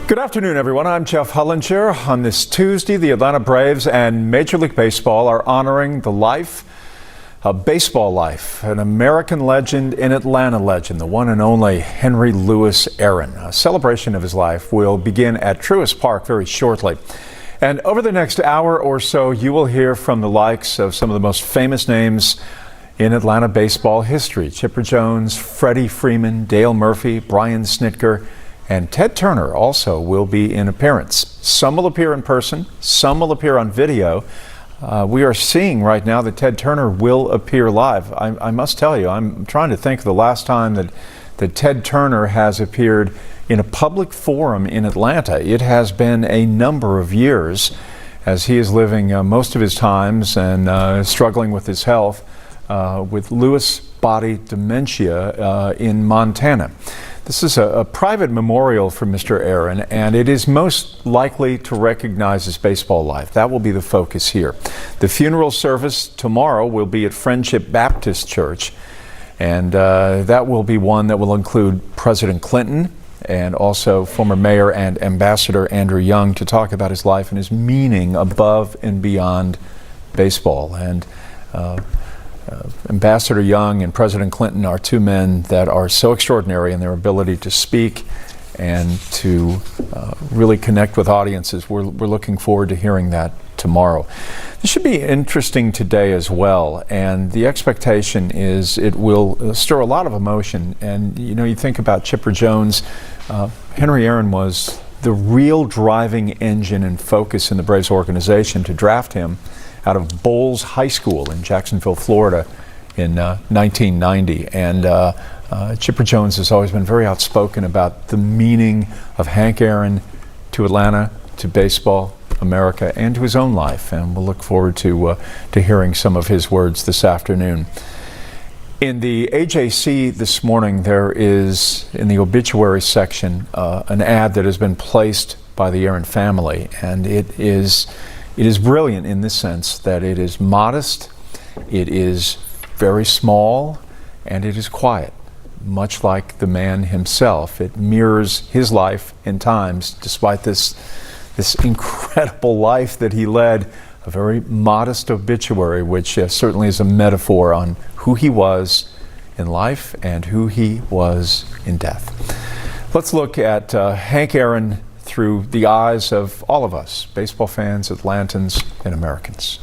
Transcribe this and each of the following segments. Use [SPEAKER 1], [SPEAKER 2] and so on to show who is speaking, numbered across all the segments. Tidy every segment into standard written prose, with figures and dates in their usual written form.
[SPEAKER 1] Good afternoon, everyone. I'm Jeff Hullinger. On this Tuesday, the Atlanta Braves and Major League Baseball are honoring the life, a baseball life, an American legend, an Atlanta legend, the one and only Henry Louis Aaron. A celebration of his life will begin at Truist Park very shortly. And over the next hour or so, you will hear from the likes of some of the most famous names in Atlanta baseball history. Chipper Jones, Freddie Freeman, Dale Murphy, Brian Snitker, and Ted Turner also will be in appearance. Some will appear in person, some will appear on video. We are seeing right now that Ted Turner will appear live. I must tell you, I'm trying to think of the last time that Ted Turner has appeared in a public forum in Atlanta. It has been a number of years, as he is living most of his times and struggling with his health with Lewy body dementia in Montana. This is a private memorial for Mr. Aaron, and it is most likely to recognize his baseball life. That will be the focus here. The funeral service tomorrow will be at Friendship Baptist Church, and that will be one that will include President Clinton and also former Mayor and Ambassador Andrew Young to talk about his life and his meaning above and beyond baseball. And Ambassador Young and President Clinton are two men that are so extraordinary in their ability to speak and to really connect with audiences. We're looking forward to hearing that tomorrow. This should be interesting today as well, and the expectation is it will stir a lot of emotion. And you know, you think about Chipper Jones, Henry Aaron was the real driving engine and focus in the Braves organization to draft him out of Bowles High School in Jacksonville, Florida in 1990. And Chipper Jones has always been very outspoken about the meaning of Hank Aaron to Atlanta, to baseball, America, and to his own life. And we'll look forward to hearing some of his words this afternoon. In the AJC this morning, there is, in the obituary section, an ad that has been placed by the Aaron family, and it is brilliant in the sense that it is modest, it is very small, and it is quiet, much like the man himself. It mirrors his life in times, despite this incredible life that he led, a very modest obituary, which certainly is a metaphor on who he was in life and who he was in death. Let's look at Hank Aaron through the eyes of all of us, baseball fans, Atlantans, and Americans.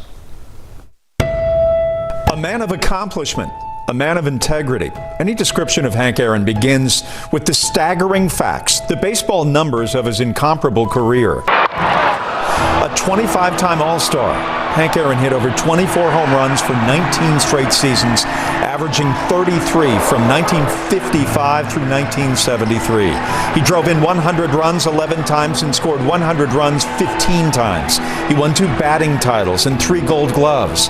[SPEAKER 1] A man of accomplishment, a man of integrity. Any description of Hank Aaron begins with the staggering facts, the baseball numbers of his incomparable career. A 25-time All-Star, Hank Aaron hit over 24 home runs for 19 straight seasons, averaging 33 from 1955 through 1973. He drove in 100 runs 11 times and scored 100 runs 15 times. He won 2 batting titles and 3 Gold Gloves.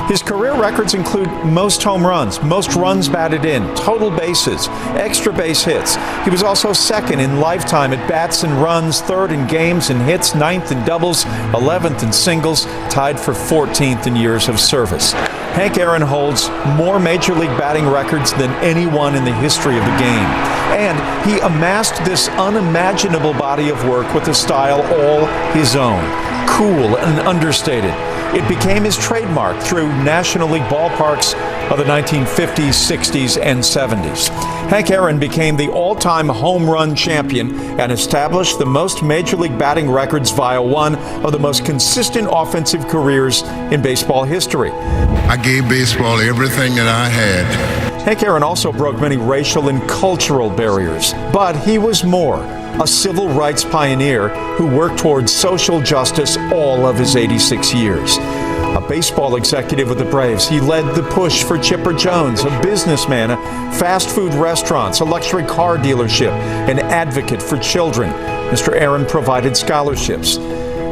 [SPEAKER 1] His career records include most home runs, most runs batted in, total bases, extra base hits. He was also second in lifetime at bats and runs, third in games and hits, 9th in doubles, 11th in singles, tied for 14th in years of service. Hank Aaron holds more Major League batting records than anyone in the history of the game. And he amassed this unimaginable body of work with a style all his own, cool and understated. It became his trademark through National League ballparks of the 1950s, 60s, and 70s. Hank Aaron became the all-time home run champion and established the most Major League batting records via one of the most consistent offensive careers in baseball history.
[SPEAKER 2] I gave baseball everything that I had.
[SPEAKER 1] Hank Aaron also broke many racial and cultural barriers, but he was more, a civil rights pioneer who worked towards social justice all of his 86 years. A baseball executive with the Braves, he led the push for Chipper Jones, a businessman, fast food restaurants, a luxury car dealership, an advocate for children. Mr. Aaron provided scholarships.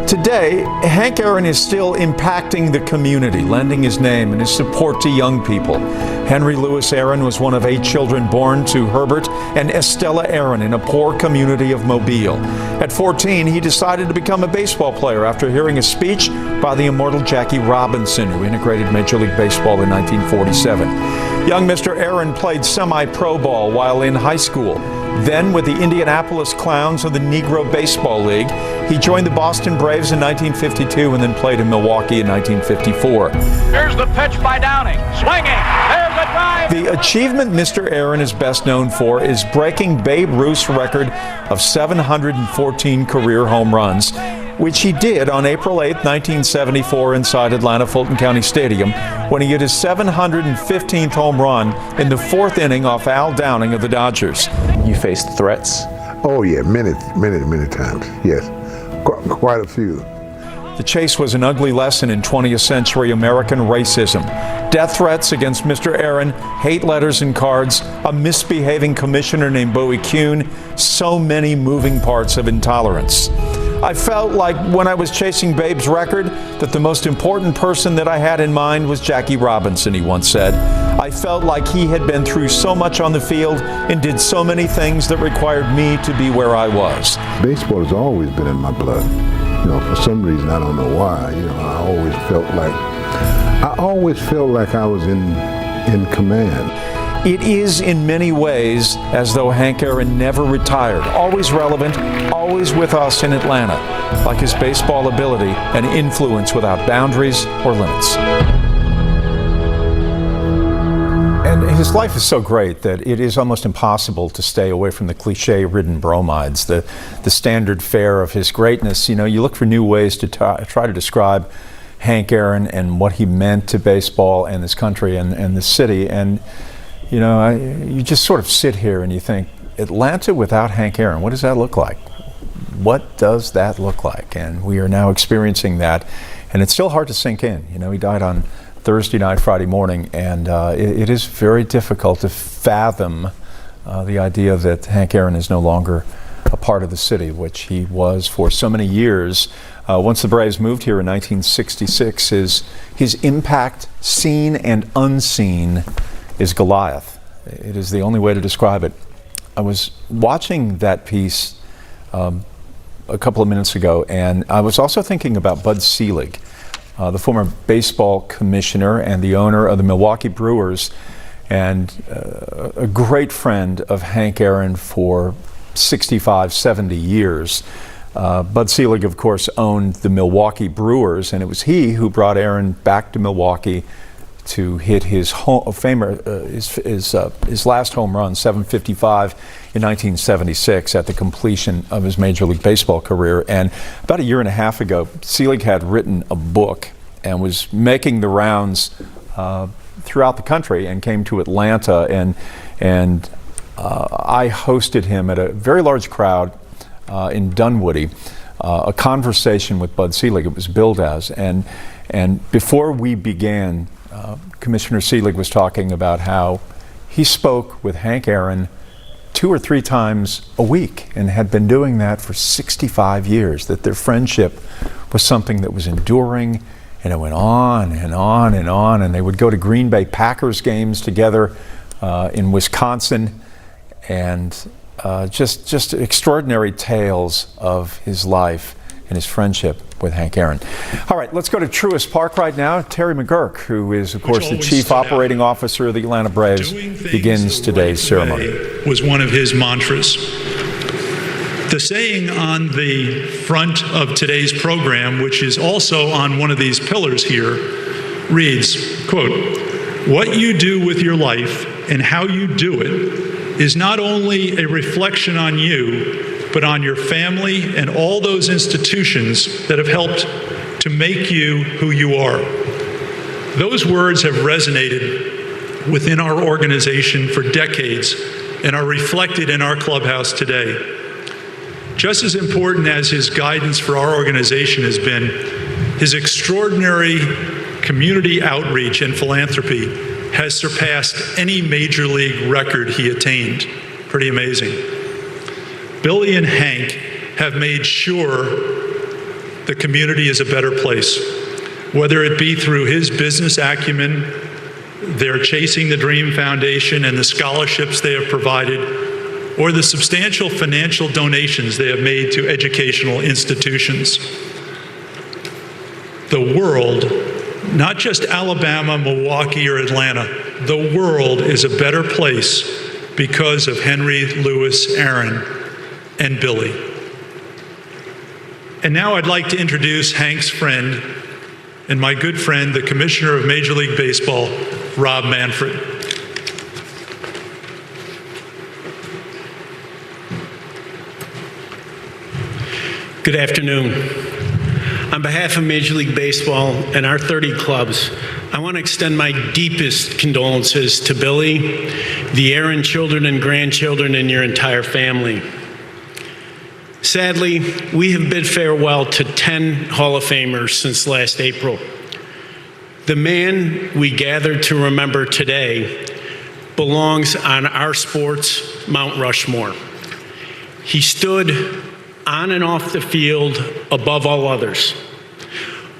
[SPEAKER 1] Today, Hank Aaron is still impacting the community, lending his name and his support to young people. Henry Louis Aaron was one of 8 children born to Herbert and Estella Aaron in a poor community of Mobile. At 14, he decided to become a baseball player after hearing a speech by the immortal Jackie Robinson, who integrated Major League Baseball in 1947. Young Mr. Aaron played semi-pro ball while in high school. Then with the Indianapolis Clowns of the Negro Baseball League, he joined the Boston Braves in 1952 and then played in Milwaukee in 1954.
[SPEAKER 3] Here's the pitch by Downing. Swinging. There's a drive.
[SPEAKER 1] The achievement Mr. Aaron is best known for is breaking Babe Ruth's record of 714 career home runs, which he did on April 8, 1974 inside Atlanta Fulton County Stadium when he hit his 715th home run in the fourth inning off Al Downing of the Dodgers.
[SPEAKER 4] You faced threats?
[SPEAKER 5] Oh yeah, many times, yes. Quite a few.
[SPEAKER 1] The chase was an ugly lesson in 20th century American racism. Death threats against Mr. Aaron, hate letters and cards, a misbehaving commissioner named Bowie Kuhn, so many moving parts of intolerance. I felt like when I was chasing Babe's record that the most important person that I had in mind was Jackie Robinson, he once said. I felt like he had been through so much on the field and did so many things that required me to be where I was.
[SPEAKER 5] Baseball has always been in my blood. You know, for some reason, I don't know why. You know, I always felt like I was in command.
[SPEAKER 1] It is in many ways as though Hank Aaron never retired, always relevant, always with us in Atlanta, like his baseball ability and influence without boundaries or limits. And his life is so great that it is almost impossible to stay away from the cliche-ridden bromides, the standard fare of his greatness. You know, you look for new ways to try to describe Hank Aaron and what he meant to baseball and this country and this city. And you know, you just sort of sit here and you think, Atlanta without Hank Aaron, what does that look like? What does that look like? And we are now experiencing that, and it's still hard to sink in. You know, he died on Thursday night, Friday morning, and it is very difficult to fathom the idea that Hank Aaron is no longer a part of the city, which he was for so many years. Once the Braves moved here in 1966, his impact, seen and unseen, is Goliath. It is the only way to describe it. I was watching that piece a couple of minutes ago, and I was also thinking about Bud Selig, the former baseball commissioner and the owner of the Milwaukee Brewers, and a great friend of Hank Aaron for 65, 70 years. Bud Selig, of course, owned the Milwaukee Brewers, and it was he who brought Aaron back to Milwaukee to hit his last home run, 755, in 1976 at the completion of his Major League Baseball career. And about a year and a half ago, Selig had written a book and was making the rounds throughout the country and came to Atlanta. And I hosted him at a very large crowd in Dunwoody, a conversation with Bud Selig. It was billed as. And before we began, Commissioner Selig was talking about how he spoke with Hank Aaron 2 or 3 times a week and had been doing that for 65 years, that their friendship was something that was enduring, and it went on and on and on, and they would go to Green Bay Packers games together in Wisconsin, and just extraordinary tales of his life and his friendship with Hank Aaron. All right, let's go to Truist Park right now. Terry McGurk, who is, of course, the Chief Operating Officer of the Atlanta Braves, begins today's ceremony.
[SPEAKER 6] Was one of his mantras. The saying on the front of today's program, which is also on one of these pillars here, reads, quote, "What you do with your life and how you do it is not only a reflection on you, but on your family and all those institutions that have helped to make you who you are." Those words have resonated within our organization for decades and are reflected in our clubhouse today. Just as important as his guidance for our organization has been, his extraordinary community outreach and philanthropy has surpassed any major league record he attained. Pretty amazing. Billy and Hank have made sure the community is a better place, whether it be through his business acumen, their Chasing the Dream Foundation and the scholarships they have provided, or the substantial financial donations they have made to educational institutions. The world, not just Alabama, Milwaukee, or Atlanta, the world is a better place because of Henry, Louis, Aaron, and Billy. And now I'd like to introduce Hank's friend and my good friend, the Commissioner of Major League Baseball, Rob Manfred.
[SPEAKER 4] Good afternoon. On behalf of Major League Baseball and our 30 clubs, I want to extend my deepest condolences to Billy, the Aaron children and grandchildren, and your entire family. Sadly, we have bid farewell to 10 Hall of Famers since last April. The man we gathered to remember today belongs on our sports Mount Rushmore. He stood on and off the field above all others.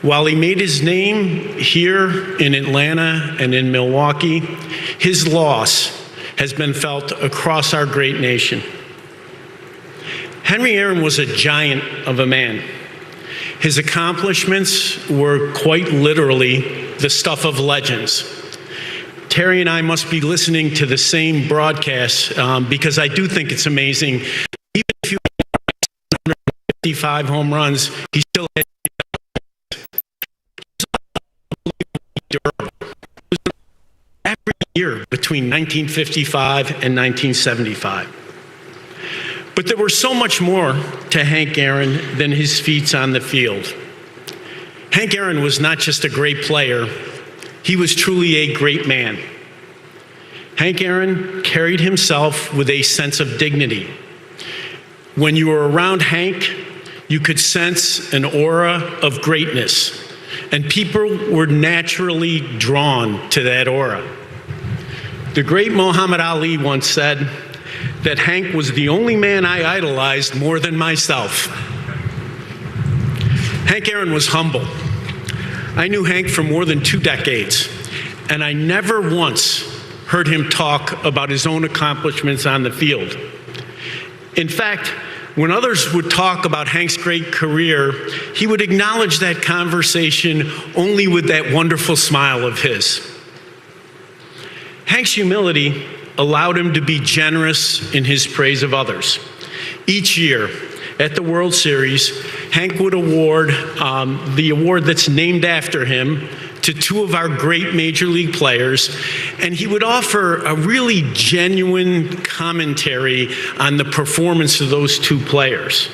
[SPEAKER 4] While he made his name here in Atlanta and in Milwaukee, his loss has been felt across our great nation. Henry Aaron was a giant of a man. His accomplishments were quite literally the stuff of legends. Terry and I must be listening to the same broadcast because I do think it's amazing. Even if you had 155 home runs, he still had every year between 1955 and 1975. But there was so much more to Hank Aaron than his feats on the field. Hank Aaron was not just a great player, he was truly a great man. Hank Aaron carried himself with a sense of dignity. When you were around Hank, you could sense an aura of greatness, and people were naturally drawn to that aura. The great Muhammad Ali once said that Hank was the only man I idolized more than myself. Hank Aaron was humble. I knew Hank for more than 2 decades, and I never once heard him talk about his own accomplishments on the field. In fact, when others would talk about Hank's great career, he would acknowledge that conversation only with that wonderful smile of his. Hank's humility allowed him to be generous in his praise of others. Each year at the World Series, Hank would award the award that's named after him to 2 of our great major league players, and he would offer a really genuine commentary on the performance of those 2 players.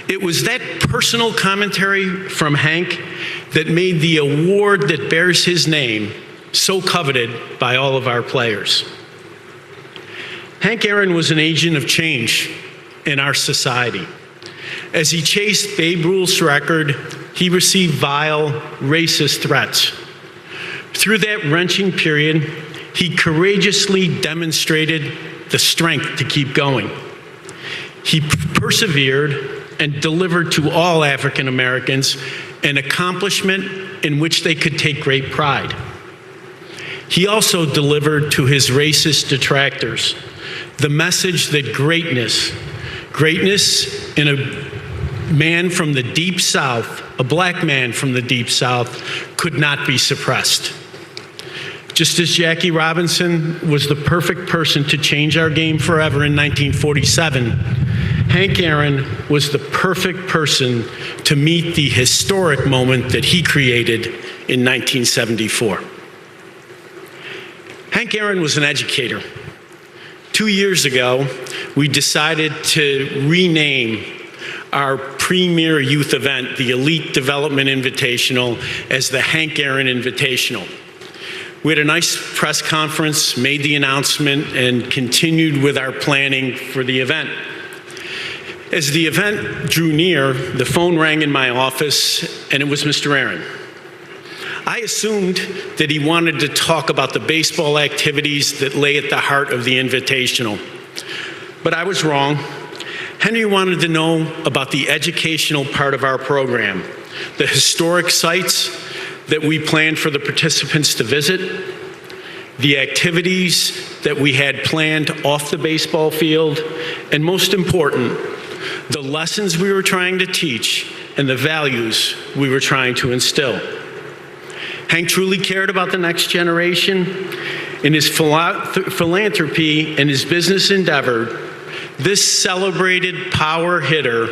[SPEAKER 4] It was that personal commentary from Hank that made the award that bears his name so coveted by all of our players. Hank Aaron was an agent of change in our society. As he chased Babe Ruth's record, he received vile, racist threats. Through that wrenching period, he courageously demonstrated the strength to keep going. He persevered and delivered to all African Americans an accomplishment in which they could take great pride. He also delivered to his racist detractors the message that greatness in a man from the Deep South, a black man from the Deep South, could not be suppressed. Just as Jackie Robinson was the perfect person to change our game forever in 1947, Hank Aaron was the perfect person to meet the historic moment that he created in 1974. Hank Aaron was an educator. 2 years ago, we decided to rename our premier youth event, the Elite Development Invitational, as the Hank Aaron Invitational. We had a nice press conference, made the announcement, and continued with our planning for the event. As the event drew near, the phone rang in my office, and it was Mr. Aaron. I assumed that he wanted to talk about the baseball activities that lay at the heart of the Invitational. But I was wrong. Henry wanted to know about the educational part of our program, the historic sites that we planned for the participants to visit, the activities that we had planned off the baseball field, and most important, the lessons we were trying to teach and the values we were trying to instill. Hank truly cared about the next generation, in his philanthropy and his business endeavor, this celebrated power hitter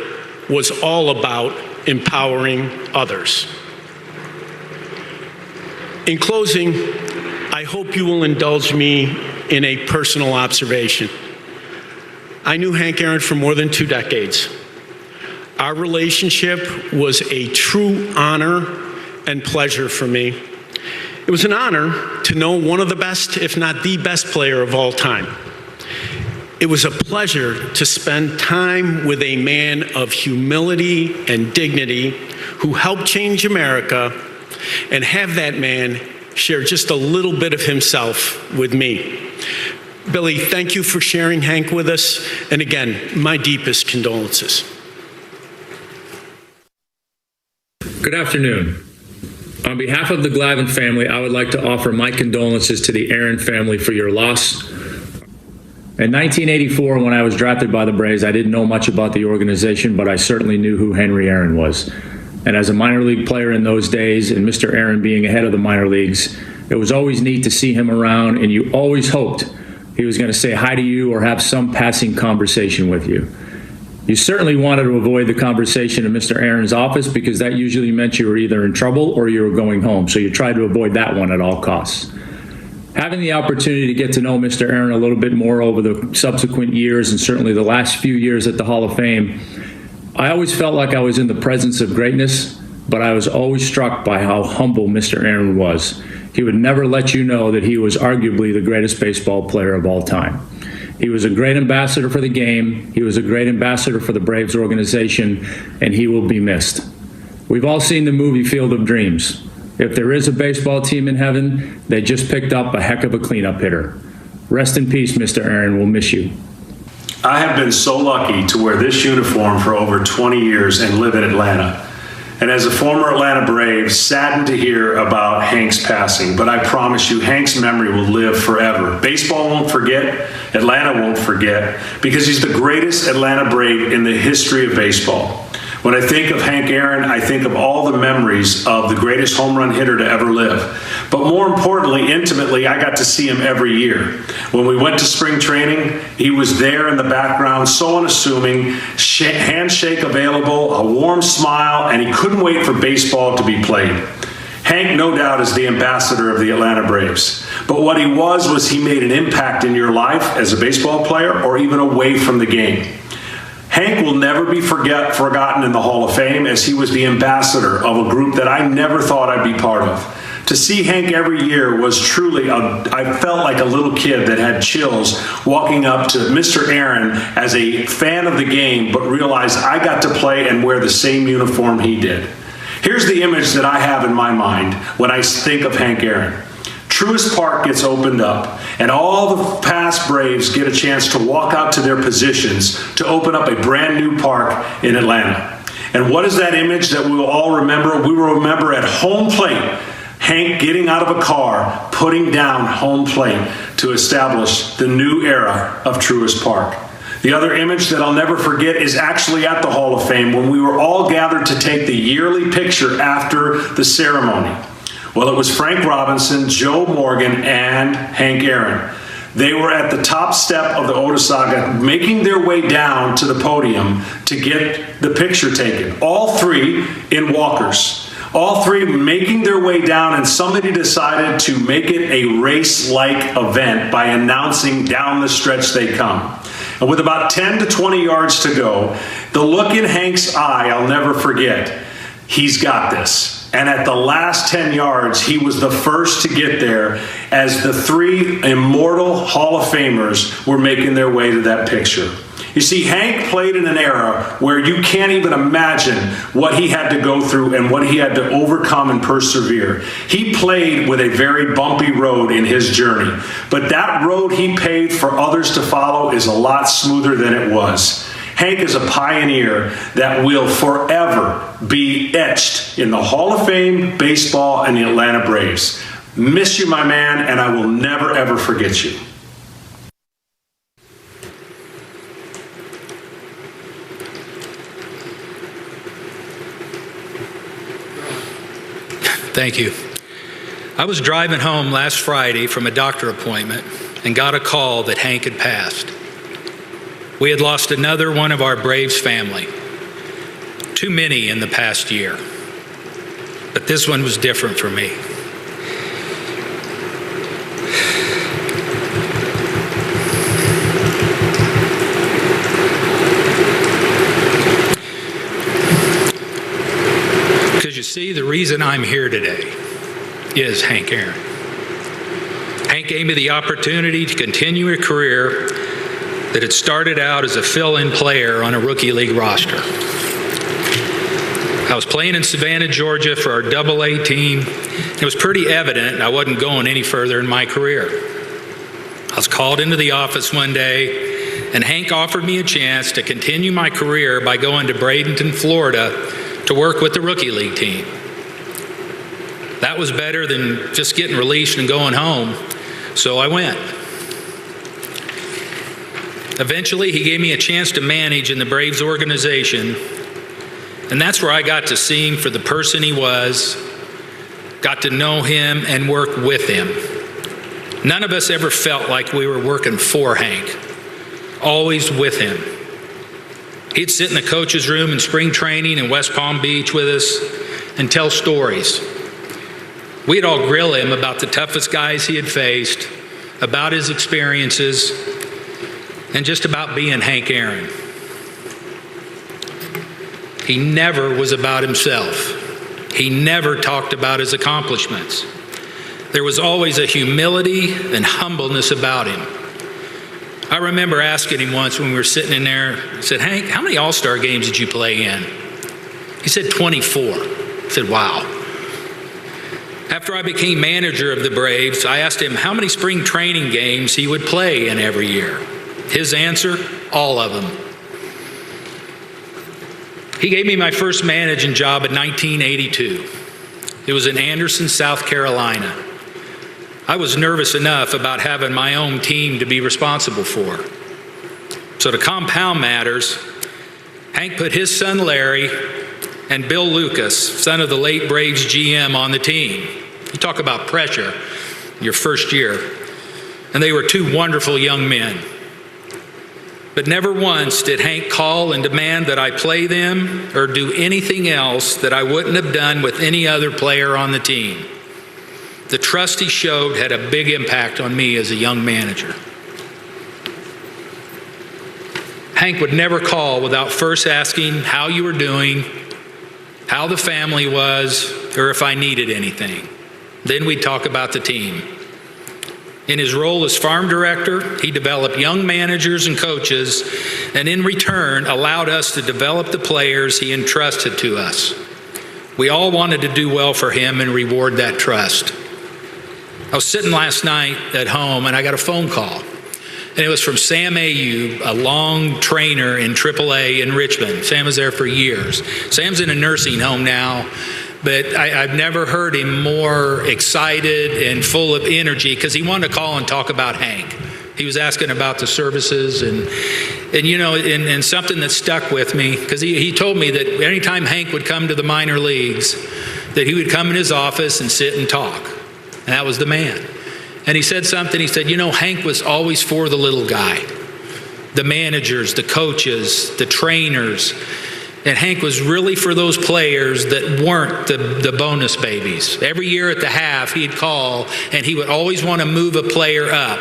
[SPEAKER 4] was all about empowering others. In closing, I hope you will indulge me in a personal observation. I knew Hank Aaron for more than 2 decades. Our relationship was a true honor and pleasure for me. It was an honor to know one of the best, if not the best player of all time. It was a pleasure to spend time with a man of humility and dignity who helped change America, and have that man share just a little bit of himself with me. Billy, thank you for sharing Hank with us, and again, my deepest condolences.
[SPEAKER 7] Good afternoon. On behalf of the Glavin family, I would like to offer my condolences to the Aaron family for your loss. In 1984, when I was drafted by the Braves, I didn't know much about the organization, but I certainly knew who Henry Aaron was. And as a minor league player in those days, and Mr. Aaron being ahead of the minor leagues, it was always neat to see him around, and you always hoped he was going to say hi to you or have some passing conversation with you. You certainly wanted to avoid the conversation in Mr. Aaron's office because that usually meant you were either in trouble or you were going home, so you tried to avoid that one at all costs. Having the opportunity to get to know Mr. Aaron a little bit more over the subsequent years, and certainly the last few years at the Hall of Fame, I always felt like I was in the presence of greatness, but I was always struck by how humble Mr. Aaron was. He would never let you know that he was arguably the greatest baseball player of all time. He was a great ambassador for the game, he was a great ambassador for the Braves organization, and he will be missed. We've all seen the movie Field of Dreams. If there is a baseball team in heaven, they just picked up a heck of a cleanup hitter. Rest in peace, Mr. Aaron. We'll miss you.
[SPEAKER 8] I have been so lucky to wear this uniform for over 20 years and live in Atlanta. And as a former Atlanta Brave, saddened to hear about Hank's passing, but I promise you, Hank's memory will live forever. Baseball won't forget, Atlanta won't forget, because he's the greatest Atlanta Brave in the history of baseball. When I think of Hank Aaron, I think of all the memories of the greatest home run hitter to ever live. But more importantly, intimately, I got to see him every year. When we went to spring training, he was there in the background, so unassuming, handshake available, a warm smile, and he couldn't wait for baseball to be played. Hank, no doubt, is the ambassador of the Atlanta Braves. But what he was he made an impact in your life as a baseball player or even away from the game. Hank will never be forgotten in the Hall of Fame, as he was the ambassador of a group that I never thought I'd be part of. To see Hank every year was truly, I felt like a little kid that had chills walking up to Mr. Aaron as a fan of the game, but realized I got to play and wear the same uniform he did. Here's the image that I have in my mind when I think of Hank Aaron. Truist Park gets opened up, and all the past Braves get a chance to walk out to their positions to open up a brand new park in Atlanta. And what is that image that we will all remember? We will remember at home plate, Hank getting out of a car, putting down home plate to establish the new era of Truist Park. The other image that I'll never forget is actually at the Hall of Fame when we were all gathered to take the yearly picture after the ceremony. Well, it was Frank Robinson, Joe Morgan, and Hank Aaron. They were at the top step of the Otis saga, making their way down to the podium to get the picture taken. All three in walkers. All three making their way down, and somebody decided to make it a race-like event by announcing down the stretch they come. And with about 10 to 20 yards to go, the look in Hank's eye, I'll never forget. He's got this. And at the last 10 yards, he was the first to get there as the three immortal Hall of Famers were making their way to that picture. You see, Hank played in an era where you can't even imagine what he had to go through and what he had to overcome and persevere. He played with a very bumpy road in his journey, but that road he paved for others to follow is a lot smoother than it was. Hank is a pioneer that will forever be etched in the Hall of Fame, baseball, and the Atlanta Braves. Miss you, my man, and I will never, ever forget you.
[SPEAKER 9] Thank you. I was driving home last Friday from a doctor appointment and got a call that Hank had passed. We had lost another one of our Braves family. Too many in the past year. But this one was different for me. Because you see, the reason I'm here today is Hank Aaron. Hank gave me the opportunity to continue a career that had started out as a fill-in player on a rookie league roster. I was playing in Savannah, Georgia for our AA team. It was pretty evident I wasn't going any further in my career. I was called into the office one day, and Hank offered me a chance to continue my career by going to Bradenton, Florida, to work with the rookie league team. That was better than just getting released and going home, so I went. Eventually, he gave me a chance to manage in the Braves organization, and that's where I got to see him for the person he was, got to know him and work with him. None of us ever felt like we were working for Hank, always with him. He'd sit in the coach's room in spring training in West Palm Beach with us and tell stories. We'd all grill him about the toughest guys he had faced, about his experiences, and just about being Hank Aaron. He never was about himself. He never talked about his accomplishments. There was always a humility and humbleness about him. I remember asking him once when we were sitting in there, I said, "Hank, how many All-Star games did you play in?" He said, 24. I said, "Wow." After I became manager of the Braves, I asked him how many spring training games he would play in every year. His answer, all of them. He gave me my first managing job in 1982. It was in Anderson, South Carolina. I was nervous enough about having my own team to be responsible for. So to compound matters, Hank put his son Larry and Bill Lucas, son of the late Braves GM, on the team. You talk about pressure your first year. And they were two wonderful young men. But never once did Hank call and demand that I play them or do anything else that I wouldn't have done with any other player on the team. The trust he showed had a big impact on me as a young manager. Hank would never call without first asking how you were doing, how the family was, or if I needed anything. Then we'd talk about the team. In his role as farm director, he developed young managers and coaches, and in return allowed us to develop the players he entrusted to us. We all wanted to do well for him and reward that trust. I was sitting last night at home and I got a phone call. And it was from Sam Ayub, a long trainer in AAA in Richmond. Sam was there for years. Sam's in a nursing home now, but I've never heard him more excited and full of energy because he wanted to call and talk about Hank. He was asking about the services and you know, and something that stuck with me, because he told me that anytime Hank would come to the minor leagues, that he would come in his office and sit and talk. And that was the man. And he said something, he said, you know, Hank was always for the little guy, the managers, the coaches, the trainers. And Hank was really for those players that weren't the bonus babies. Every year at the half, he'd call and he would always want to move a player up.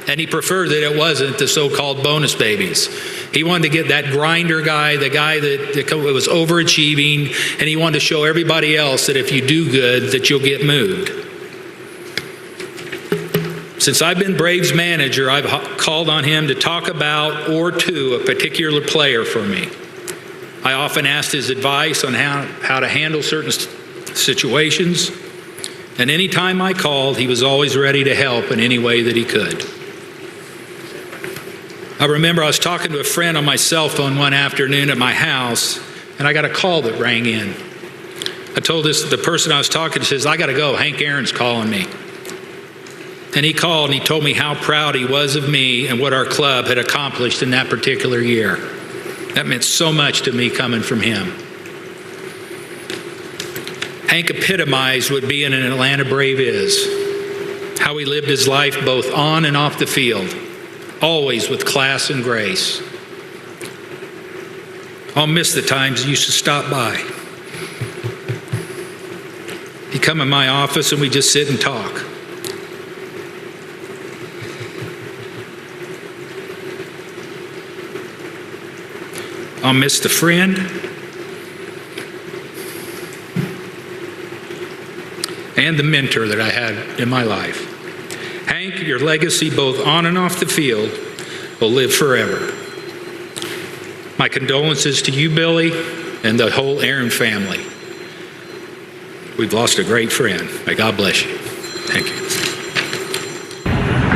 [SPEAKER 9] And he preferred that it wasn't the so-called bonus babies. He wanted to get that grinder guy, the guy that was overachieving, and he wanted to show everybody else that if you do good, that you'll get moved. Since I've been Braves manager, I've called on him to talk about or to a particular player for me. I often asked his advice on how to handle certain situations, and any time I called, he was always ready to help in any way that he could. I remember I was talking to a friend on my cell phone one afternoon at my house, and I got a call that rang in. I told the person I was talking to, says, I got to go, Hank Aaron's calling me. And he called and he told me how proud he was of me and what our club had accomplished in that particular year. That meant so much to me coming from him. Hank epitomized what being an Atlanta Brave is, how he lived his life both on and off the field, always with class and grace. I'll miss the times he used to stop by. He'd come in my office and we'd just sit and talk. I'll miss the friend and the mentor that I had in my life. Hank, your legacy both on and off the field will live forever. My condolences to you, Billy, and the whole Aaron family. We've lost a great friend. May God bless you. Thank you.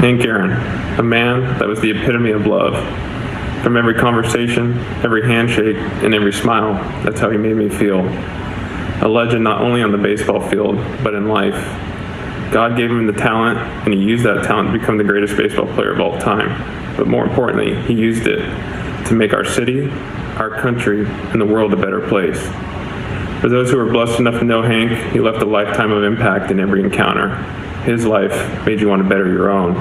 [SPEAKER 10] Hank Aaron, a man that was the epitome of love. From every conversation, every handshake, and every smile, that's how he made me feel. A legend not only on the baseball field, but in life. God gave him the talent, and he used that talent to become the greatest baseball player of all time. But more importantly, he used it to make our city, our country, and the world a better place. For those who were blessed enough to know Hank, he left a lifetime of impact in every encounter. His life made you want to better your own.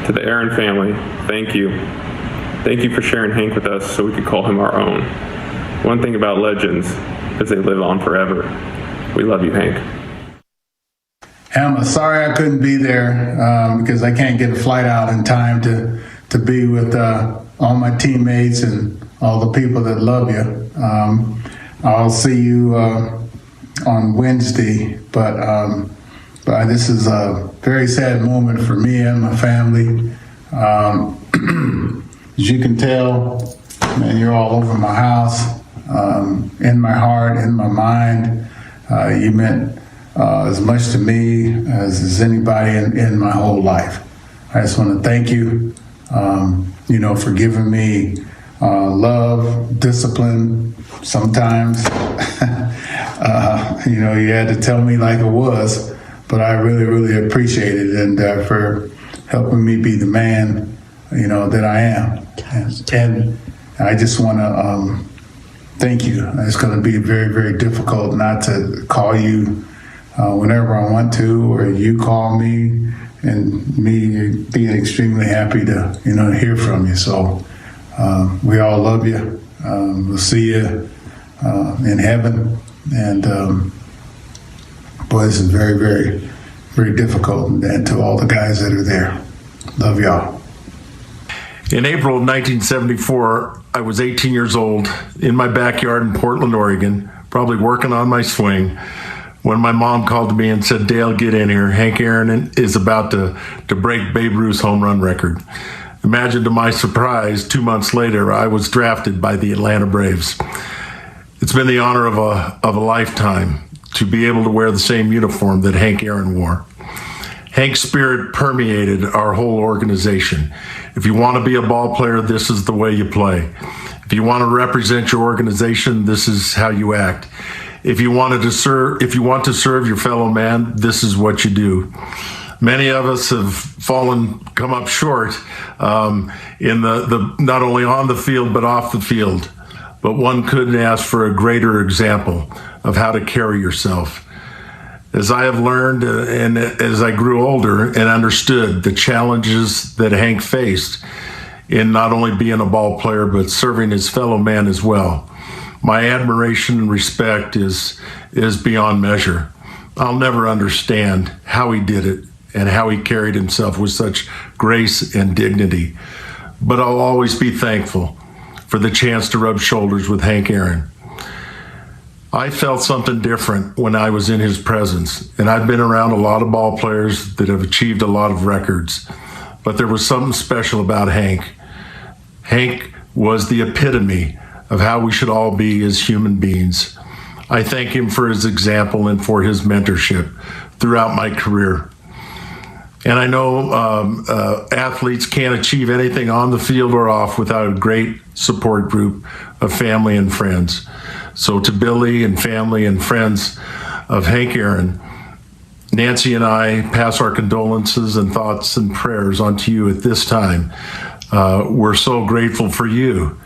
[SPEAKER 10] To the Aaron family, thank you. Thank you for sharing Hank with us so we could call him our own. One thing about legends is they live on forever. We love you, Hank.
[SPEAKER 11] I'm sorry I couldn't be there because I can't get a flight out in time to be with all my teammates and all the people that love you. I'll see you on Wednesday, but this is a very sad moment for me and my family. As you can tell, man, you're all over my house, in my heart, in my mind. You meant as much to me as anybody in my whole life. I just want to thank you, for giving me love, discipline. Sometimes, you had to tell me like it was, but I really, really appreciate it, and for helping me be the man, that I am. And I just want to thank you. It's going to be very, very difficult not to call you whenever I want to, or you call me, and me being extremely happy to, hear from you. So we all love you. We'll see you in heaven. And boy, this is very, very, very difficult. And to all the guys that are there, love y'all.
[SPEAKER 12] In April of 1974, I was 18 years old in my backyard in Portland, Oregon, probably working on my swing, when my mom called to me and said, "Dale, get in here. Hank Aaron is about to break Babe Ruth's home run record." Imagine to my surprise, 2 months later, I was drafted by the Atlanta Braves. It's been the honor of a lifetime to be able to wear the same uniform that Hank Aaron wore. Hank's spirit permeated our whole organization. If you want to be a ball player, this is the way you play. If you want to represent your organization, this is how you act. If you want to serve your fellow man, this is what you do. Many of us have come up short in the not only on the field but off the field. But one couldn't ask for a greater example of how to carry yourself. As I have learned and as I grew older and understood the challenges that Hank faced in not only being a ball player but serving his fellow man as well, my admiration and respect is beyond measure. I'll never understand how he did it and how he carried himself with such grace and dignity, but I'll always be thankful for the chance to rub shoulders with Hank Aaron. I felt something different when I was in his presence, and I've been around a lot of ball players that have achieved a lot of records, but there was something special about Hank. Hank was the epitome of how we should all be as human beings. I thank him for his example and for his mentorship throughout my career. And I know athletes can't achieve anything on the field or off without a great support group of family and friends. So to Billy and family and friends of Hank Aaron, Nancy and I pass our condolences and thoughts and prayers onto you at this time. We're so grateful for you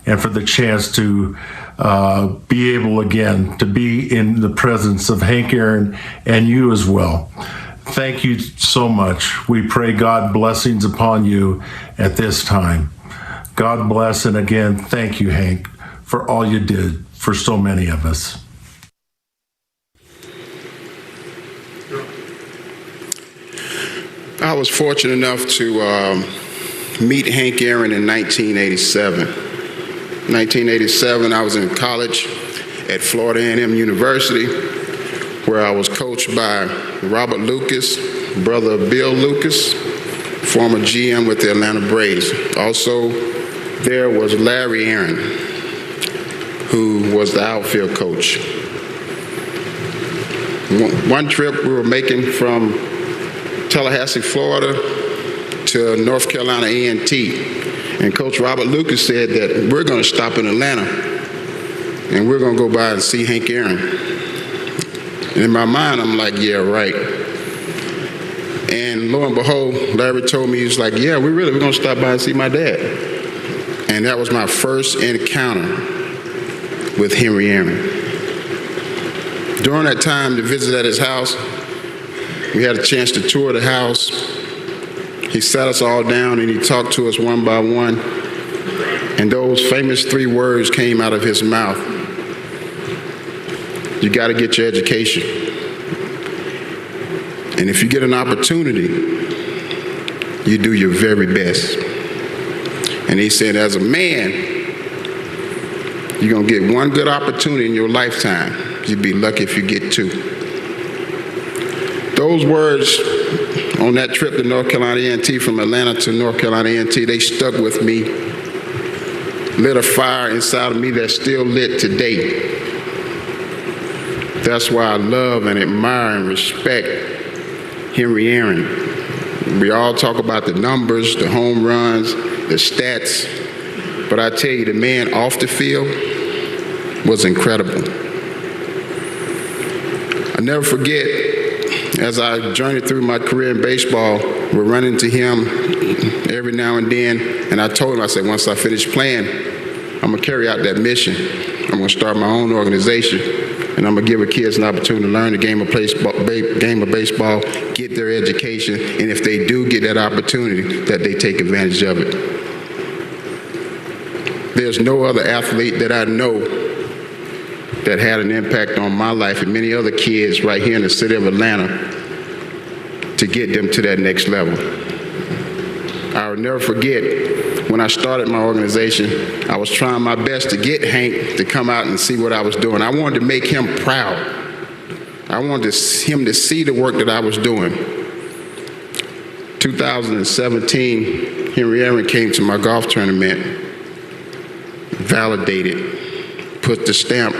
[SPEAKER 12] and for the chance to be able again to be in the presence of Hank Aaron and you as well. Thank you so much. We pray God blessings upon you at this time. God bless, and again, thank you, Hank, for all you did for so many of us.
[SPEAKER 13] I was fortunate enough to meet Hank Aaron in 1987. 1987, I was in college at Florida A&M University, where I was coached by Robert Lucas, brother of Bill Lucas, former GM with the Atlanta Braves. Also, there was Larry Aaron, who was the outfield coach. One trip we were making from Tallahassee, Florida to North Carolina A&T, and Coach Robert Lucas said that we're going to stop in Atlanta and we're going to go by and see Hank Aaron. And in my mind, I'm like, yeah, right. And lo and behold, Larry told me, he was like, yeah, we're going to stop by and see my dad. And that was my first encounter with Henry Aaron. During that time to visit at his house, we had a chance to tour the house. He sat us all down and he talked to us one by one. And those famous 3 words came out of his mouth. You got to get your education. And if you get an opportunity, you do your very best. And he said, as a man, you're going to get one good opportunity in your lifetime. You'd be lucky if you get 2. Those words on that trip to North Carolina A&T, from Atlanta to North Carolina A&T, they stuck with me, lit a fire inside of me that's still lit today. That's why I love and admire and respect Henry Aaron. We all talk about the numbers, the home runs, the stats, but I tell you, the man off the field was incredible. I never forget, as I journeyed through my career in baseball, we're running into him every now and then, and I told him, I said, once I finish playing, I'm going to carry out that mission. I'm going to start my own organization, and I'm going to give the kids an opportunity to learn the game of baseball, get their education, and if they do get that opportunity, that they take advantage of it. There's no other athlete that I know that had an impact on my life and many other kids right here in the city of Atlanta to get them to that next level. I will never forget, when I started my organization, I was trying my best to get Hank to come out and see what I was doing. I wanted to make him proud. I wanted him to see the work that I was doing. 2017, Henry Aaron came to my golf tournament, validated, put the stamp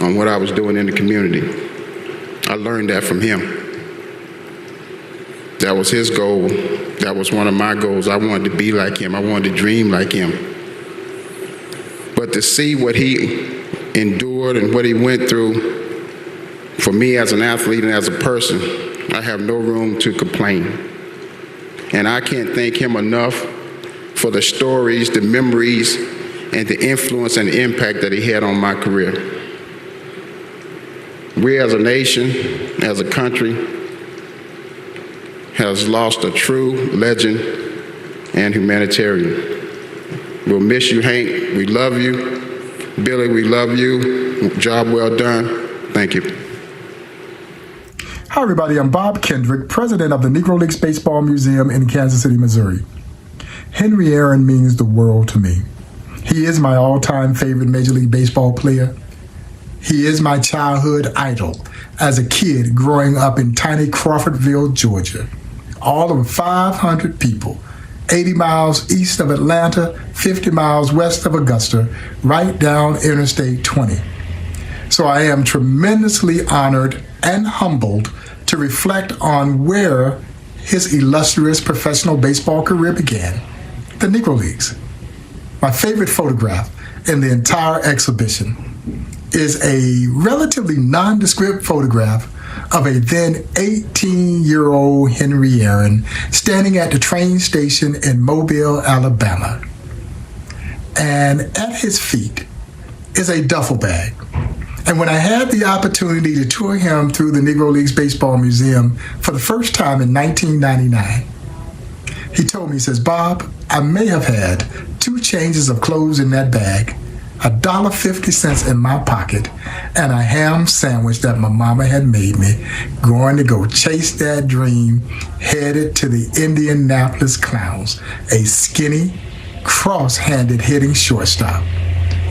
[SPEAKER 13] on what I was doing in the community. I learned that from him. That was his goal. That was one of my goals. I wanted to be like him. I wanted to dream like him. But to see what he endured and what he went through, for me as an athlete and as a person, I have no room to complain. And I can't thank him enough for the stories, the memories, and the influence and the impact that he had on my career. We as a nation, as a country, has lost a true legend and humanitarian. We'll miss you, Hank. We love you. Billy, we love you. Job well done. Thank you.
[SPEAKER 14] Hi, everybody. I'm Bob Kendrick, president of the Negro Leagues Baseball Museum in Kansas City, Missouri. Henry Aaron means the world to me. He is my all-time favorite Major League Baseball player. He is my childhood idol as a kid growing up in tiny Crawfordville, Georgia. All of 500 people, 80 miles east of Atlanta, 50 miles west of Augusta, right down Interstate 20. So I am tremendously honored and humbled to reflect on where his illustrious professional baseball career began, the Negro Leagues. My favorite photograph in the entire exhibition is a relatively nondescript photograph of a then 18-year-old Henry Aaron standing at the train station in Mobile, Alabama. And at his feet is a duffel bag. And when I had the opportunity to tour him through the Negro Leagues Baseball Museum for the first time in 1999, he told me, he says, "Bob, I may have had 2 changes of clothes in that bag, $1.50 in my pocket, and a ham sandwich that my mama had made me, going to go chase that dream, headed to the Indianapolis Clowns, a skinny, cross-handed hitting shortstop.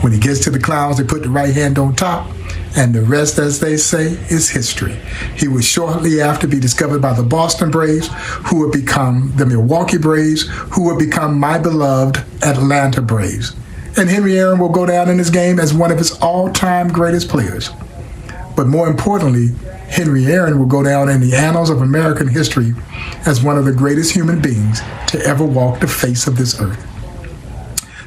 [SPEAKER 14] When he gets to the Clowns, they put the right hand on top, and the rest, as they say, is history. He would shortly after be discovered by the Boston Braves, who would become the Milwaukee Braves, who would become my beloved Atlanta Braves. And Henry Aaron will go down in this game as one of his all-time greatest players. But more importantly, Henry Aaron will go down in the annals of American history as one of the greatest human beings to ever walk the face of this earth.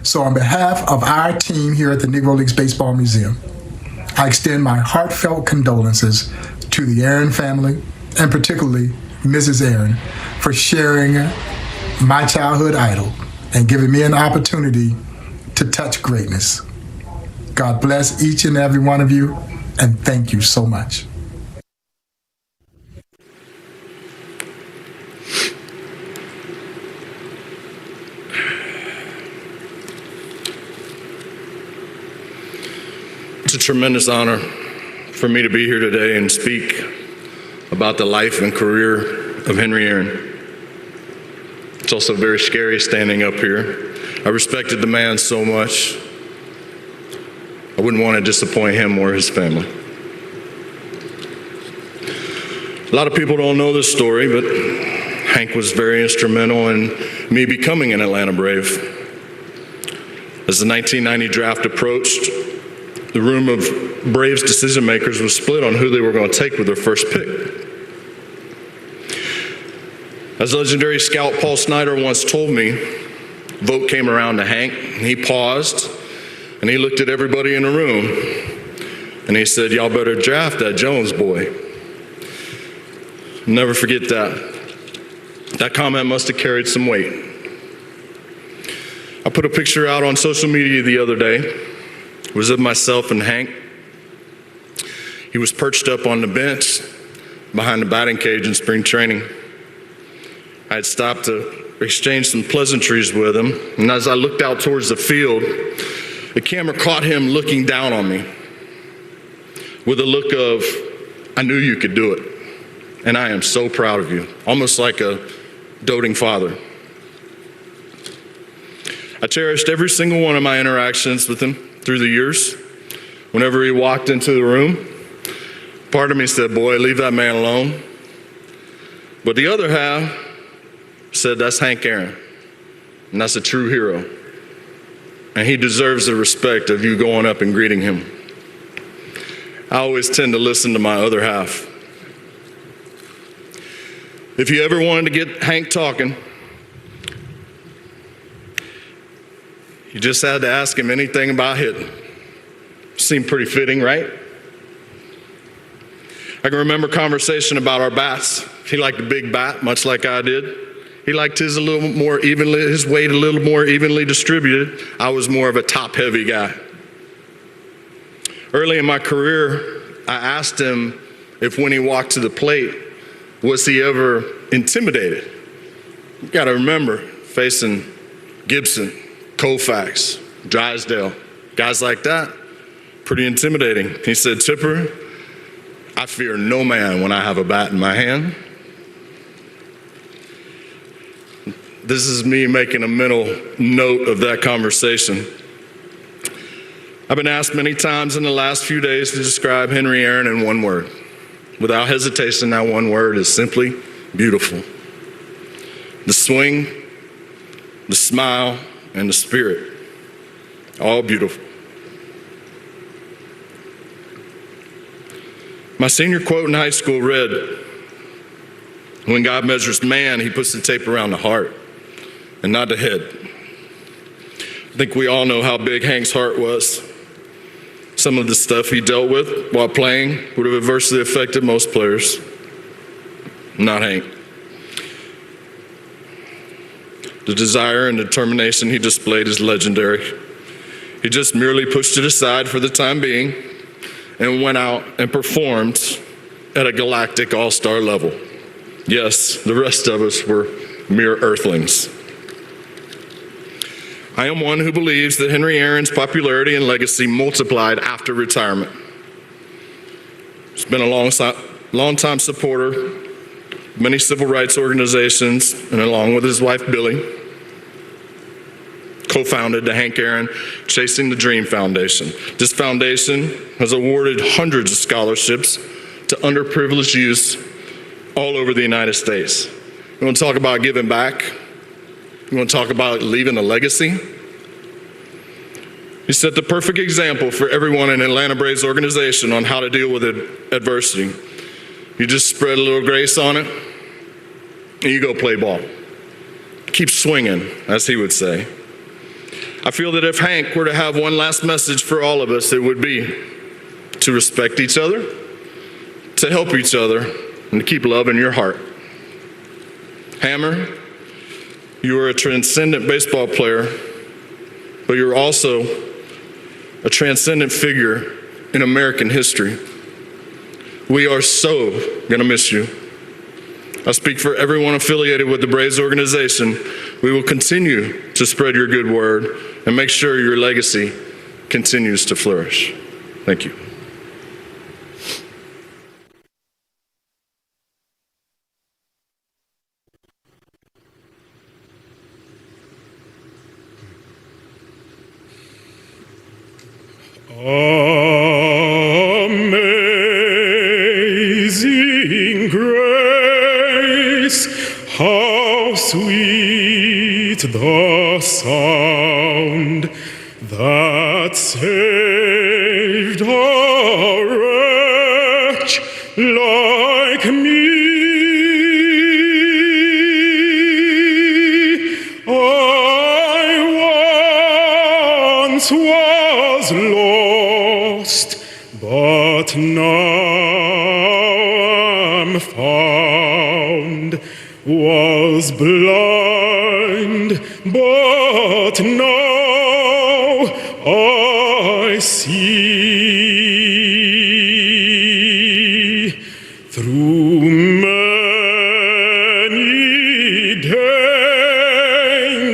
[SPEAKER 14] So on behalf of our team here at the Negro Leagues Baseball Museum, I extend my heartfelt condolences to the Aaron family, and particularly Mrs. Aaron, for sharing my childhood idol and giving me an opportunity to touch greatness. God bless each and every one of you, and thank you so much.
[SPEAKER 15] It's a tremendous honor for me to be here today and speak about the life and career of Henry Aaron. It's also very scary standing up here. I respected the man so much. I wouldn't want to disappoint him or his family. A lot of people don't know this story, but Hank was very instrumental in me becoming an Atlanta Brave. As the 1990 draft approached, the room of Braves decision makers was split on who they were going to take with their first pick. As legendary scout Paul Snyder once told me, vote came around to Hank, and he paused, and he looked at everybody in the room, and he said, "Y'all better draft that Jones boy." Never forget that. That comment must have carried some weight. I put a picture out on social media the other day. It was of myself and Hank. He was perched up on the bench behind the batting cage in spring training. I had stopped to exchange some pleasantries with him, and as I looked out towards the field, the camera caught him looking down on me with a look of, "I knew you could do it, and I am so proud of you," almost like a doting father. I cherished every single one of my interactions with him through the years. Whenever he walked into the room, part of me said, "Boy, leave that man alone." But the other half said, "That's Hank Aaron, and that's a true hero. And he deserves the respect of you going up and greeting him." I always tend to listen to my other half. If you ever wanted to get Hank talking, you just had to ask him anything about hitting. Seemed pretty fitting, right? I can remember conversation about our bats. He liked a big bat, much like I did. He liked his his weight a little more evenly distributed. I was more of a top-heavy guy. Early in my career, I asked him if when he walked to the plate, was he ever intimidated? You got to remember, facing Gibson, Koufax, Drysdale, guys like that, pretty intimidating. He said, "Tipper, I fear no man when I have a bat in my hand." This is me making a mental note of that conversation. I've been asked many times in the last few days to describe Henry Aaron in one word. Without hesitation, that one word is simply beautiful. The swing, the smile, and the spirit, all beautiful. My senior quote in high school read, "When God measures man, he puts the tape around the heart and not the head." I think we all know how big Hank's heart was. Some of the stuff he dealt with while playing would have adversely affected most players. Not Hank. The desire and determination he displayed is legendary. He just merely pushed it aside for the time being and went out and performed at a galactic all-star level. Yes, the rest of us were mere earthlings. I am one who believes that Henry Aaron's popularity and legacy multiplied after retirement. He's been a long-time supporter of many civil rights organizations, and along with his wife, Billy, co-founded the Hank Aaron Chasing the Dream Foundation. This foundation has awarded hundreds of scholarships to underprivileged youth all over the United States. You want to talk about giving back? You want to talk about leaving a legacy? He set the perfect example for everyone in Atlanta Braves organization on how to deal with adversity. You just spread a little grace on it, and you go play ball. Keep swinging, as he would say. I feel that if Hank were to have one last message for all of us, it would be to respect each other, to help each other, and to keep love in your heart. Hammer, you are a transcendent baseball player, but you're also a transcendent figure in American history. We are so going to miss you. I speak for everyone affiliated with the Braves organization. We will continue to spread your good word and make sure your legacy continues to flourish. Thank you.
[SPEAKER 16] Amazing grace, how sweet the sound that saved a wretch like me. I once was lost, but now I'm found, was blind, but now I see. Through many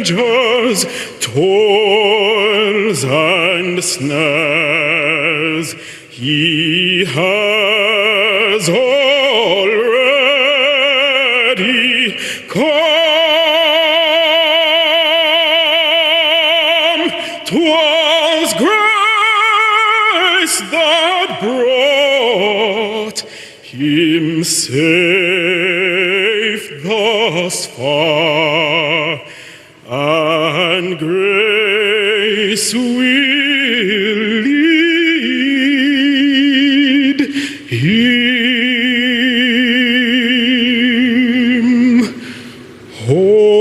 [SPEAKER 16] dangers, toils and snares, he has already come. 'Twas grace that brought him safe thus far, and grace will lead him home.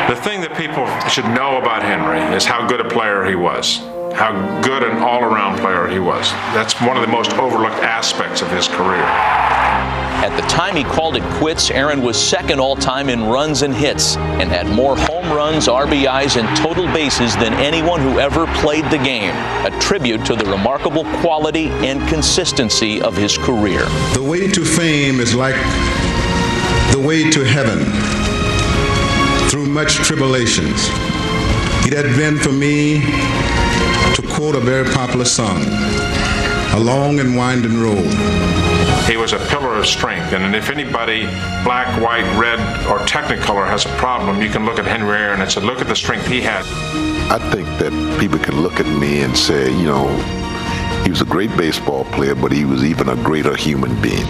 [SPEAKER 17] The thing that people should know about Henry is how good a player he was, how good an all-around player he was. That's one of the most overlooked aspects of his career.
[SPEAKER 18] At the time he called it quits, Aaron was second all-time in runs and hits and had more home runs, RBIs, and total bases than anyone who ever played the game, a tribute to the remarkable quality and consistency of his career.
[SPEAKER 19] The way to fame is like the way to heaven, through much tribulations. It had been for me, to quote a very popular song, a long and winding road.
[SPEAKER 17] He was a pillar of strength, and if anybody, black, white, red, or technicolor, has a problem, you can look at Henry Aaron and say, look at the strength he had.
[SPEAKER 5] I think that people can look at me and say, you know, he was a great baseball player, but he was even a greater human being.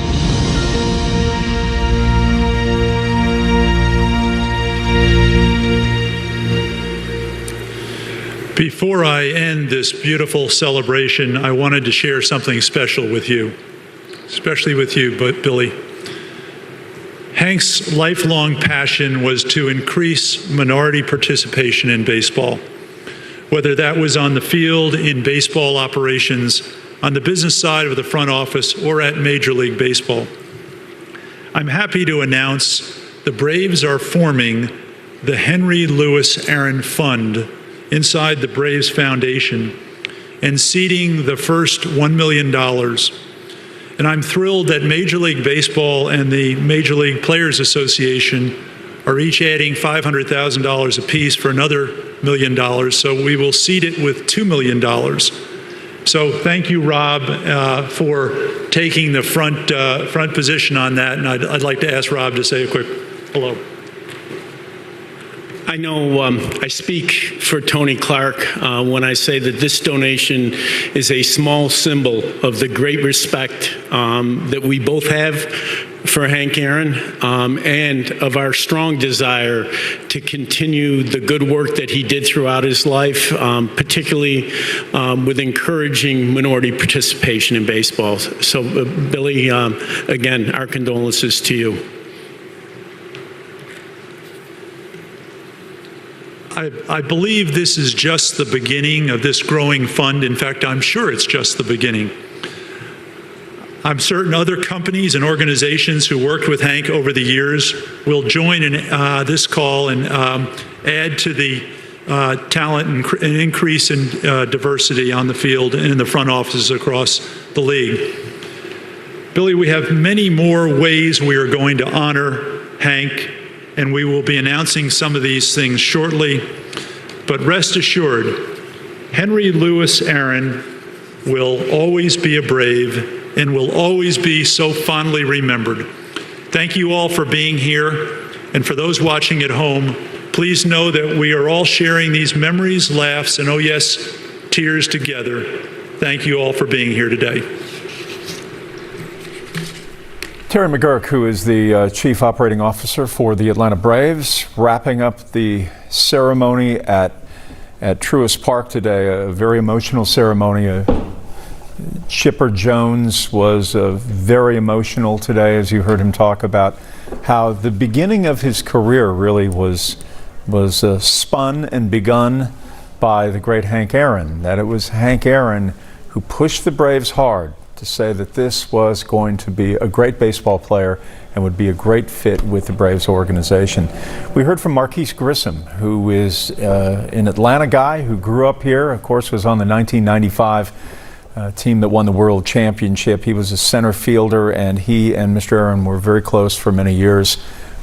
[SPEAKER 6] Before I end this beautiful celebration, I wanted to share something special with you, especially with you, Billy. Hank's lifelong passion was to increase minority participation in baseball. whether that was on the field, in baseball operations, on the business side of the front office, or at Major League Baseball. I'm happy to announce the Braves are forming the Henry Louis Aaron Fund inside the Braves Foundation and seeding the first $1 million. And I'm thrilled that Major League Baseball and the Major League Players Association are each adding $500,000 apiece for another $1 million. So we will seed it with $2 million. So thank you, Rob, for taking the front position on that. And I'd like to ask Rob to say a quick hello.
[SPEAKER 4] I know I speak for Tony Clark when I say that this donation is a small symbol of the great respect that we both have for Hank Aaron and of our strong desire to continue the good work that he did throughout his life, particularly with encouraging minority participation in baseball. So, Billy, again, our condolences to you.
[SPEAKER 6] I believe this is just the beginning of this growing fund. In fact, I'm sure it's just the beginning. I'm certain other companies and organizations who worked with Hank over the years will join in this call and add to the talent and increase in diversity on the field and in the front offices across the league. Billy, we have many more ways we are going to honor Hank, and we will be announcing some of these things shortly. But rest assured, Henry Louis Aaron will always be a Brave and will always be so fondly remembered. Thank you all for being here. And for those watching at home, please know that we are all sharing these memories, laughs, and oh yes, tears together. Thank you all for being here today.
[SPEAKER 1] Terry McGurk, who is the Chief Operating Officer for the Atlanta Braves, wrapping up the ceremony at Truist Park today, a very emotional ceremony. Chipper Jones was very emotional today, as you heard him talk about how the beginning of his career really was spun and begun by the great Hank Aaron, that it was Hank Aaron who pushed the Braves hard to say that this was going to be a great baseball player and would be a great fit with the Braves organization. We heard from Marquise Grissom, who is an Atlanta guy who grew up here, of course was on the 1995 team that won the World Championship. He was a center fielder, and he and Mr. Aaron were very close for many years.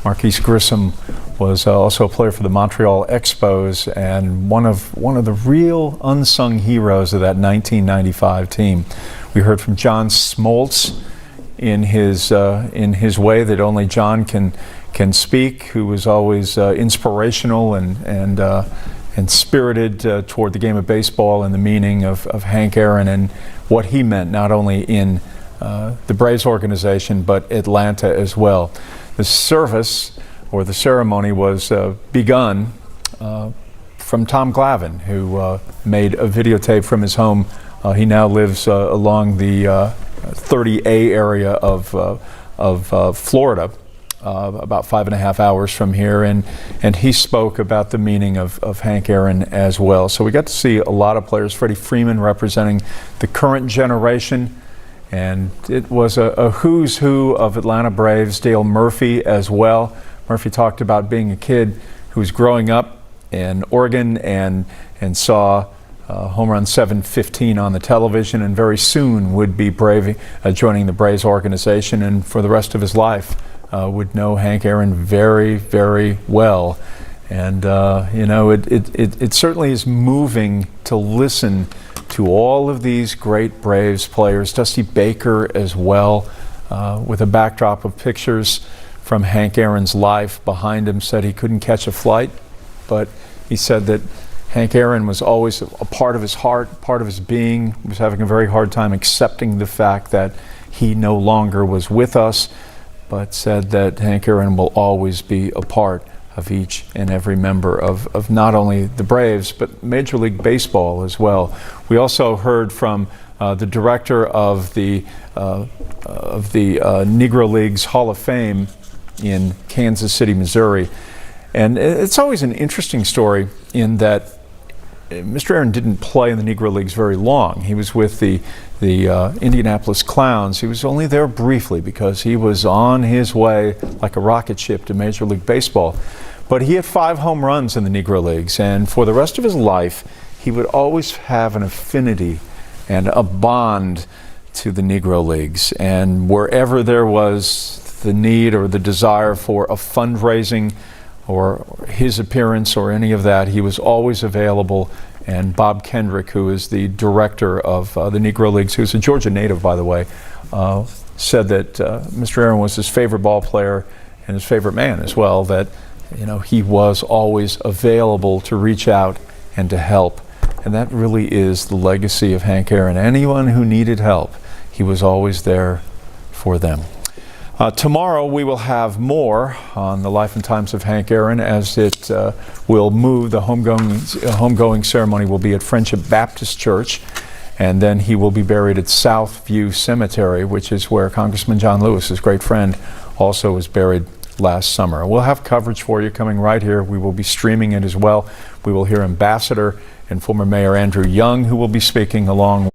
[SPEAKER 1] Marquise Grissom was also a player for the Montreal Expos and one of the real unsung heroes of that 1995 team. We heard from John Smoltz in his way that only John can speak, who was always inspirational and spirited toward the game of baseball and the meaning of Hank Aaron and what he meant not only in the Braves organization but Atlanta as well. The service or the ceremony was begun from Tom Glavine, who made a videotape from his home. He now lives along the 30A area of Florida, about 5.5 hours from here, and he spoke about the meaning of Hank Aaron as well. So we got to see a lot of players. Freddie Freeman representing the current generation, and it was a who's who of Atlanta Braves. Dale Murphy as well. Murphy talked about being a kid who was growing up in Oregon and saw home run 715 on the television, and very soon would be joining the Braves organization, and for the rest of his life would know Hank Aaron very, very well. And it certainly is moving to listen to all of these great Braves players. Dusty Baker as well, with a backdrop of pictures from Hank Aaron's life behind him, said he couldn't catch a flight, but he said that Hank Aaron was always a part of his heart, part of his being. He was having a very hard time accepting the fact that he no longer was with us, but said that Hank Aaron will always be a part of each and every member of not only the Braves, but Major League Baseball as well. We also heard from the director of the Negro Leagues Hall of Fame in Kansas City, Missouri. And it's always an interesting story in that Mr. Aaron didn't play in the Negro Leagues very long. He was with the Indianapolis Clowns. He was only there briefly because he was on his way like a rocket ship to Major League Baseball. But he had 5 home runs in the Negro Leagues, and for the rest of his life, he would always have an affinity and a bond to the Negro Leagues. And wherever there was the need or the desire for a fundraising or his appearance or any of that, he was always available. And Bob Kendrick, who is the director of the Negro Leagues, who's a Georgia native, by the way, said that Mr. Aaron was his favorite ball player and his favorite man as well, that he was always available to reach out and to help. And that really is the legacy of Hank Aaron. Anyone who needed help, he was always there for them. Tomorrow we will have more on the life and times of Hank Aaron as it will move. The homegoing ceremony will be at Friendship Baptist Church, and then he will be buried at Southview Cemetery, which is where Congressman John Lewis, his great friend, also was buried last summer. We'll have coverage for you coming right here. We will be streaming it as well. We will hear Ambassador and former Mayor Andrew Young, who will be speaking along